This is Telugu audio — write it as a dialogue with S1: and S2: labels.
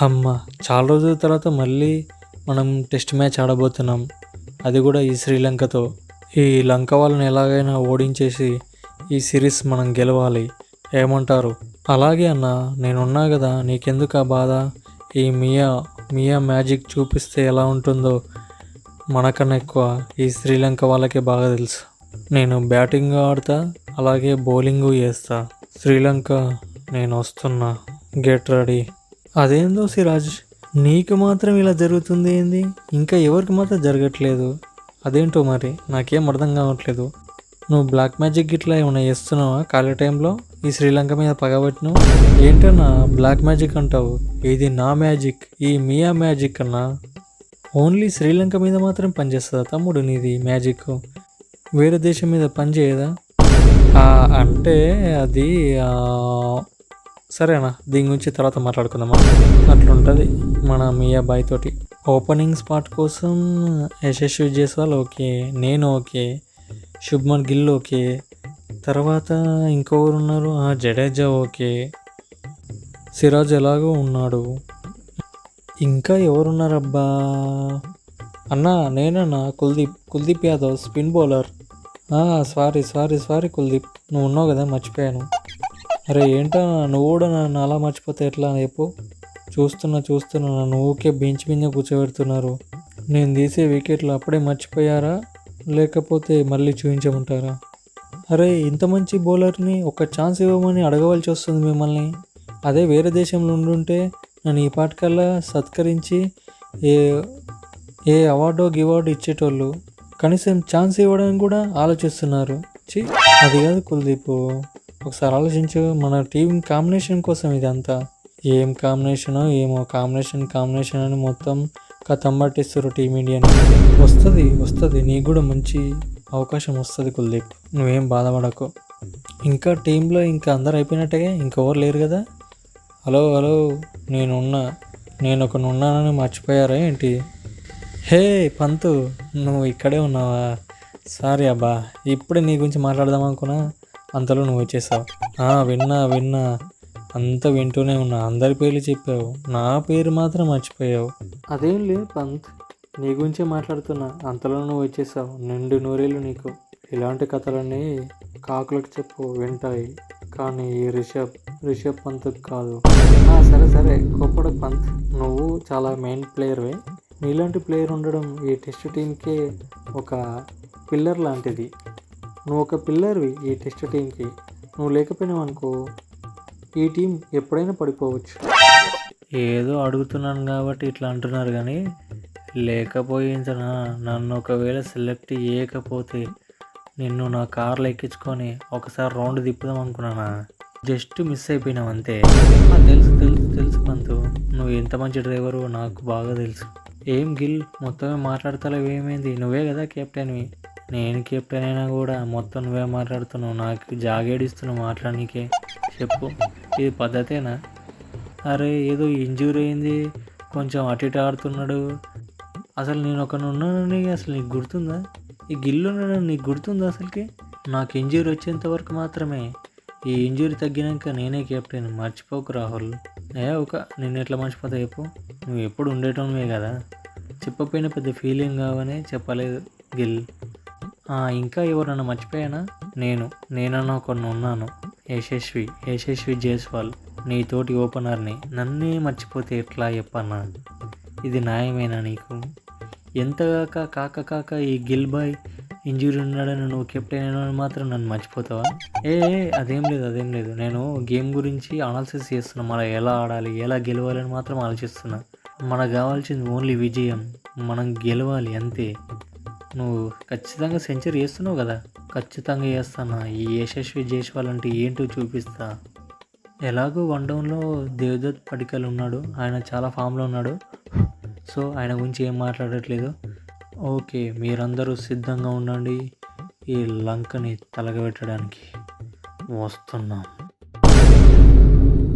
S1: అమ్మ, చాలా రోజుల తర్వాత మళ్ళీ మనం టెస్ట్ మ్యాచ్ ఆడబోతున్నాం. అది కూడా ఈ శ్రీలంకతో. ఈ లంక వాళ్ళని ఎలాగైనా ఓడించేసి ఈ సిరీస్ మనం గెలవాలి. ఏమంటారు? అలాగే అన్న, నేనున్నా కదా, నీకెందుకు ఆ బాధ? ఈ మియా మ్యాజిక్ చూపిస్తే ఎలా ఉంటుందో మనకన్నా ఎక్కువ ఈ శ్రీలంక వాళ్ళకే బాగా తెలుసు. నేను బ్యాటింగ్ ఆడతా, అలాగే బౌలింగు వేస్తా. శ్రీలంక, నేను వస్తున్నా, గెట్ రెడీ. అదేందో సిరాజ్, నీకు మాత్రం ఇలా జరుగుతుంది ఏంది? ఇంకా ఎవరికి మాత్రం జరగట్లేదు. అదేంటో మరి నాకేం అర్థం కావట్లేదు. నువ్వు బ్లాక్ మ్యాజిక్ ఇట్లా ఏమైనా చేస్తున్నావా ఖాళీ టైంలో? ఈ శ్రీలంక మీద పగబట్టినావు ఏంటన్నా? బ్లాక్ మ్యాజిక్ అంటావు, ఇది నా మ్యాజిక్, ఈ మియా మ్యాజిక్ అన్నా. ఓన్లీ శ్రీలంక మీద మాత్రం పనిచేస్తుందా తమ్ముడు నీది మ్యాజిక్? వేరే దేశం మీద పనిచేయదా? అంటే అది సరేనా, దీని గురించి తర్వాత మాట్లాడుకుందామా? అట్లుంటుంది మన మియా బాయ్ తోటి. ఓపెనింగ్ స్పాట్ కోసం యశస్వి జైస్వాల్ ఓకే, నేను ఓకే, శుభ్మన్ గిల్ ఓకే, తర్వాత ఇంకొకరు ఉన్నారు, జడేజా ఓకే, సిరాజ్ ఎలాగో ఉన్నాడు. ఇంకా ఎవరున్నారబ్బా అన్నా? నేనన్నా, Kuldeep Yadav spin bowler. Sorry Kuldeep, నువ్వు ఉన్నావు కదా, మర్చిపోయాను. అరే ఏంటా, నువ్వు కూడా నన్ను అలా మర్చిపోతే ఎట్లా చెప్పు? చూస్తున్నా నన్ను ఊకే బెంచ్ మీద కూర్చోబెడుతున్నారు. నేను తీసే వికెట్లు అప్పుడే మర్చిపోయారా, లేకపోతే మళ్ళీ చూపించమంటారా? అరే, ఇంత మంచి బౌలర్ని ఒక ఛాన్స్ ఇవ్వమని అడగవలసి వస్తుంది మిమ్మల్ని. అదే వేరే దేశంలో ఉండుంటే నన్ను ఈ పాటికల్లా సత్కరించి ఏ అవార్డో గివార్డు ఇచ్చేటోళ్ళు. కనీసం ఛాన్స్ ఇవ్వడానికి కూడా ఆలోచిస్తున్నారు. అది కాదు కుల్దీప్, ఒకసారి ఆలోచించు. మన టీం కాంబినేషన్ కోసం ఇదంతా. ఏం కాంబినేషనో ఏమో, కాంబినేషన్ అని మొత్తం కథం పట్టిస్తారు టీమిండియాని. వస్తుంది నీకు కూడా మంచి అవకాశం వస్తుంది కుల్దీప్, నువ్వేం బాధపడకు. ఇంకా టీంలో ఇంకా అందరు అయిపోయినట్టుగా ఇంకెవరు లేరు కదా? హలో, నేను ఉన్నానని మర్చిపోయారా ఏంటి? హే పంతు, నువ్వు ఇక్కడే ఉన్నావా? సారీ అబ్బా, ఇప్పుడే నీ గురించి మాట్లాడదాం అనుకున్నా, అంతలో నువ్వు వచ్చేసావు. విన్నా, అంతా వింటూనే ఉన్నా. అందరి పేర్లు చెప్పావు, నా పేరు మాత్రం మర్చిపోయావు. అదేం లేదు పంత్, నీ గురించే మాట్లాడుతున్నా, అంతలో నువ్వు వచ్చేసావు. నిండు నూరేళ్ళు నీకు. ఇలాంటి కథలన్నీ కాకులకు చెప్పు, వింటాయి, కానీ ఈ రిషబ్ పంత్కి కాదు. సరే కోపడకు పంత్, నువ్వు చాలా మెయిన్ ప్లేయర్వే. నీలాంటి ప్లేయర్ ఉండడం ఈ టెస్ట్ టీంకే ఒక పిల్లర్ లాంటిది. నువ్వు ఒక పిల్లర్వి ఈ టెస్ట్ టీంకి. నువ్వు లేకపోయినావు అనుకో, ఈ టీం ఎప్పుడైనా పడిపోవచ్చు. ఏదో అడుగుతున్నాను కాబట్టి ఇట్లా అంటున్నారు, కానీ లేకపోయించనా, నన్ను ఒకవేళ సెలెక్ట్ చేయకపోతే నిన్ను నా కార్లో ఎక్కించుకొని ఒకసారి రౌండ్ తిప్పుదాం అనుకున్నానా? జస్ట్ మిస్ అయిపోయినావు అంతే. తెలుసు పంతు, నువ్వు ఎంత మంచి డ్రైవరు నాకు బాగా తెలుసు. ఏం గిల్, మొత్తమే మాట్లాడతావు, ఏమైంది? నువ్వే కదా కెప్టెన్వి. నేను కెప్టెన్ అయినా కూడా మొత్తం నువ్వే మాట్లాడుతున్నావు, నాకు జాగేడిస్తున్నావు మాట్లాడనీకే. చెప్పు, ఇది పద్ధతేనా? అరే ఏదో ఇంజ్యూరీ అయింది, కొంచెం అటు ఇటు ఆడుతున్నాడు. అసలు నేను ఒకరిని ఉన్నానని అసలు నీకు గుర్తుందా? ఈ గిల్లు ఉన్నాడని నీకు గుర్తుందా అసలుకి? నాకు ఇంజ్యూరీ వచ్చేంత వరకు మాత్రమే. ఈ ఇంజ్యూరీ తగ్గినాక నేనే కెప్టెన్, మర్చిపోకు రాహుల్. నిన్ను ఎట్లా మర్చిపోతా చెప్పు? నువ్వు ఎప్పుడు ఉండేటోనివే కదా. చెప్పకపోయినా పెద్ద ఫీలింగ్ కావని చెప్పలేదు గిల్. ఇంకా ఎవరన్నా మర్చిపోయానా? నేనన్నా కొన్ని ఉన్నాను, యశస్వి జైస్వాల్, నీతోటి ఓపెనర్ని. నన్నే మర్చిపోతే ఎట్లా చెప్పన్నా? ఇది న్యాయమేనా నీకు? ఎంత కాక ఈ గిల్ బాయ్ ఇంజూరీ ఉన్నాడని నువ్వు కెప్టెన్ అయినా మాత్రం నన్ను మర్చిపోతావా? అదేం లేదు. నేను గేమ్ గురించి అనాలిసిస్ చేస్తున్నా. మనం ఎలా ఆడాలి, ఎలా గెలవాలని మాత్రం ఆలోచిస్తున్నా. మనకు కావాల్సింది ఓన్లీ విజయం, మనం గెలవాలి అంతే. నువ్వు ఖచ్చితంగా సెంచరీ చేస్తున్నావు కదా? ఖచ్చితంగా చేస్తానా. ఈ యశస్వి జైస్వాల్ అంటే ఏంటో చూపిస్తా. ఎలాగో వన్ డౌన్లో దేవదత్ పడికల్ ఉన్నాడు, ఆయన చాలా ఫామ్లో ఉన్నాడు. సో ఆయన గురించి ఏం మాట్లాడట్లేదు. ఓకే, మీరందరూ సిద్ధంగా ఉండండి ఈ లంకని తలగబెట్టడానికి. వస్తున్నాం.